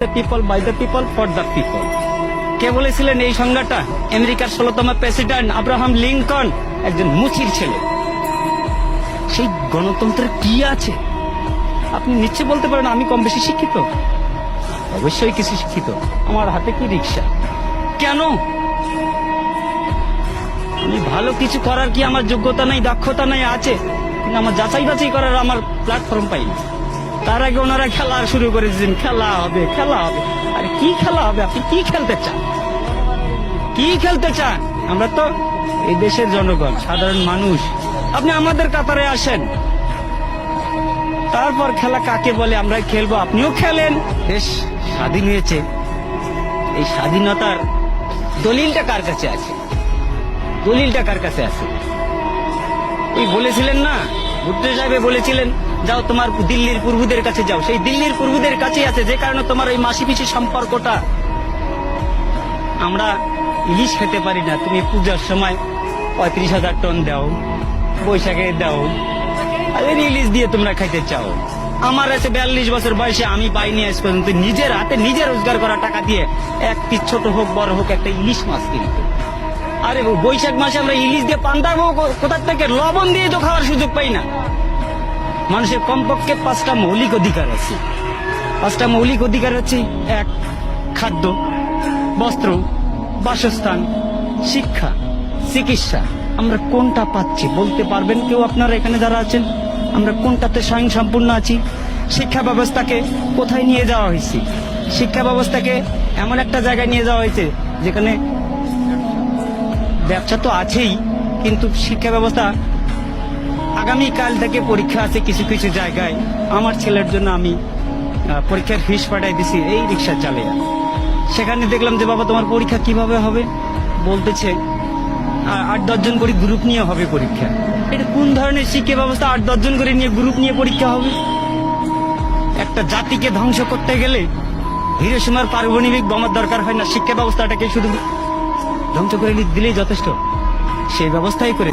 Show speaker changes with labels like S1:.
S1: People, by the people, for the people. কে বলেছিলেন এই সংজ্ঞাটা? আমেরিকার 16তম প্রেসিডেন্ট আব্রাহাম লিঙ্কন, একজন মুচির ছেলে। সেই গণতন্ত্রের কি আছে? আপনি নিশ্চয় বলতে পারেন আমি কম বেশি শিক্ষিত। অবশ্যই কিছু শিক্ষিত। আমার হাতে কি রিক্সা? কেন? আমি ভালো কিছু করার কি আমার যোগ্যতা নাই, দক্ষতা নাই? আছে, কিন্তু আমার যাচাই বাছাই করার আমার প্ল্যাটফর্ম পাই না। তার আগে ওনারা খেলা শুরু করে দিয়েছেন, খেলা হবে, খেলা হবে। আরে কি খেলা হবে? আপনি কি খেলতে চান? কি খেলতে চান? আমরা তো এই দেশের জনগণ, সাধারণ মানুষ। আপনি আমাদের কাতারে আসেন, তারপর খেলা কাকে বলে আমরা খেলবো। আপনিও খেলেন। দেশ স্বাধীন হয়েছে, এই স্বাধীনতার দলিলটা কার কাছে আছে? দলিলটা কার কাছে আছে? ওই বলেছিলেন না, ভুট্টো সাহেব বলেছিলেন, যাও তোমার দিল্লির পূর্বদের কাছে যাও। সেই দিল্লির পূর্বদের কাছেই আছে, যে কারণে তোমার ওই মাসি পিসি সম্পর্কটা। আমরা ইলিশ খেতে পারি না, তুমি পূজার সময় 35,000 টন দাও, বৈশাখে দাও, আর ইলিশ দিয়ে তোমরা খাইতে চাও। আমার আছে 42 বছর বয়সে আমি পাইনি আজ পর্যন্ত নিজের হাতে নিজে রোজগার করা টাকা দিয়ে এক পিস ছোট হোক বড় হোক একটা ইলিশ মাছ কিনতে। আরে বৈশাখ মাসে আমরা ইলিশ দিয়ে পান্তাবো কোথার থেকে? লবণ দিয়ে তো খাওয়ার সুযোগ পাই না। মানুষের কমপক্ষে 5টা মৌলিক অধিকার আছে। 5টা মৌলিক অধিকার আছে: 1, খাদ্য, বস্ত্র, বাসস্থান, শিক্ষা, চিকিৎসা। আমরা কোনটা পাচ্ছি বলতে পারবেন কেউ? আপনারা এখানে যারা আছেন, আমরা কোনটাতে স্বয়ংসম্পূর্ণ আছি? শিক্ষা ব্যবস্থাকে কোথায় নিয়ে যাওয়া হয়েছে? শিক্ষা ব্যবস্থাকে এমন একটা জায়গায় নিয়ে যাওয়া হয়েছে যেখানে ব্যবসা তো আছেই, কিন্তু শিক্ষা ব্যবস্থা, আগামীকাল থেকে পরীক্ষা আছে কিছু কিছু জায়গায়। আমার ছেলের জন্য আমি পরীক্ষার ফিস পাঠাই দিছি এই রিক্সা চালিয়ে। সেখানে দেখলাম যে বাবা তোমার পরীক্ষা কিভাবে হবে? বলতেছে 8-10 জন করে গ্রুপ নিয়ে হবে পরীক্ষা। এটা কোন ধরনের শিক্ষা ব্যবস্থা? 8-10 জন করে নিয়ে গ্রুপ নিয়ে পরীক্ষা হবে? একটা জাতিকে ধ্বংস করতে গেলে হিরোশিমার পারমাণবিক বোমার দরকার হয় না, শিক্ষা ব্যবস্থাটাকে শুধু ধ্বংস করে দিলেই যথেষ্ট। সেই ব্যবস্থাই করে